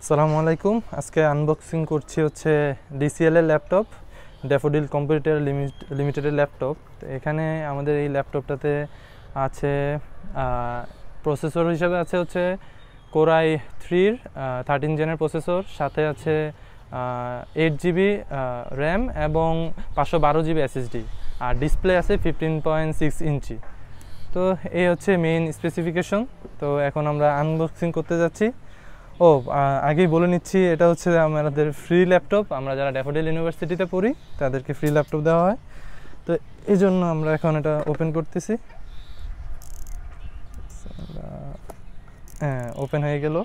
আসসালামু আলাইকুম। আজকে আনবক্সিং করছি হচ্ছে ডিসিএল এর ল্যাপটপ, ড্যাফোডিল কম্পিউটার লিমিটেডের ল্যাপটপ। তো এখানে আমাদের এই ল্যাপটপটাতে আছে প্রসেসর হিসাবে আছে হচ্ছে কোরাই 3-র 13 জেনের প্রসেসর, সাথে আছে 8 জিবি র্যাম এবং 512 জিবি এসএসডি, আর ডিসপ্লে আছে 15.6 ইঞ্চি। তো এই হচ্ছে মেইন স্পেসিফিকেশন। তো এখন আমরা আনবক্সিং করতে যাচ্ছি। আগেই বলে নিচ্ছি, এটা হচ্ছে আমাদের ফ্রি ল্যাপটপ। আমরা যারা ড্যাফোডিল ইউনিভার্সিটিতে পড়ি তাদেরকে ফ্রি ল্যাপটপ দেওয়া হয়। তো এই জন্য আমরা এখন এটা ওপেন করতেছি। হ্যাঁ, ওপেন হয়ে গেল।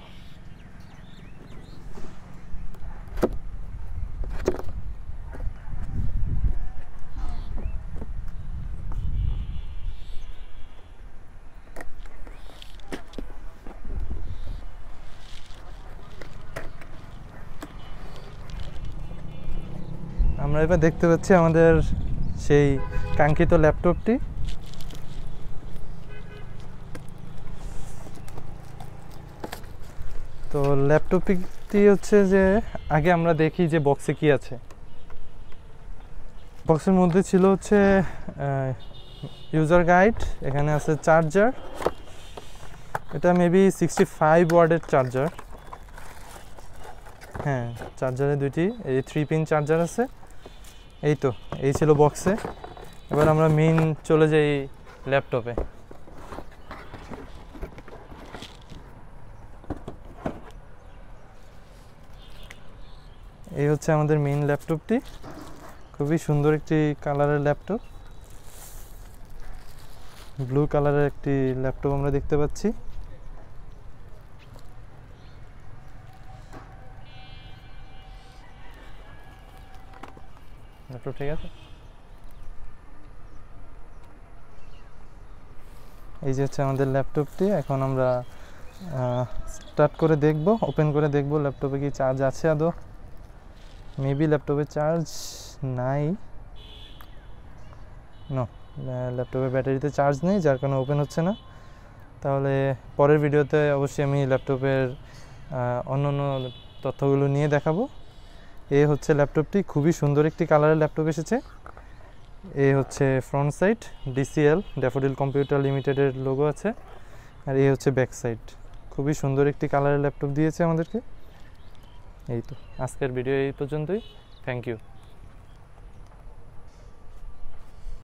আমরা এবার দেখতে পাচ্ছি আমাদের সেই কাঙ্ক্ষিত ল্যাপটপটি। তো ল্যাপটপটি হচ্ছে যে আগে আমরা দেখি যে বক্সে কি আছে। বক্সের মধ্যে ছিল হচ্ছে ইউজার গাইড, এখানে আছে চার্জার, এটা মেবি 65 ওয়াটের চার্জার। হ্যাঁ, চার্জারে দুইটি এই 3 পিন চার্জার আছে। এই তো এই ছিল বক্সে। এবার আমরা মেইন চলে যাই ল্যাপটপে। এই হচ্ছে আমাদের মেইন ল্যাপটপটি, খুবই সুন্দর একটি কালারের ল্যাপটপ, ব্লু কালারের একটি ল্যাপটপ আমরা দেখতে পাচ্ছি। ল্যাপটপ ঠিক আছে। এই যে হচ্ছে আমাদের ল্যাপটপটি। এখন আমরা স্টার্ট করে দেখব, ওপেন করে দেখব ল্যাপটপে কি চার্জ আছে আদৌ। মেবি ল্যাপটপে চার্জ নাই, নো, ল্যাপটপের ব্যাটারিতে চার্জ নেই, যার কারণে ওপেন হচ্ছে না। তাহলে পরের ভিডিওতে অবশ্যই আমি ল্যাপটপের অন্যান্য তথ্যগুলো নিয়ে দেখাবো। এই হচ্ছে ল্যাপটপটি, খুবই সুন্দর একটি কালারের ল্যাপটপ এসেছে। এই হচ্ছে front side, DCL daffodil computer লিমিটেডের লোগো আছে, আর এই হচ্ছে ব্যাক সাইড। খুবই সুন্দর একটি কালারের ল্যাপটপ দিয়েছে আমাদেরকে। এই তো আজকের ভিডিও এই পর্যন্তই। Thank you.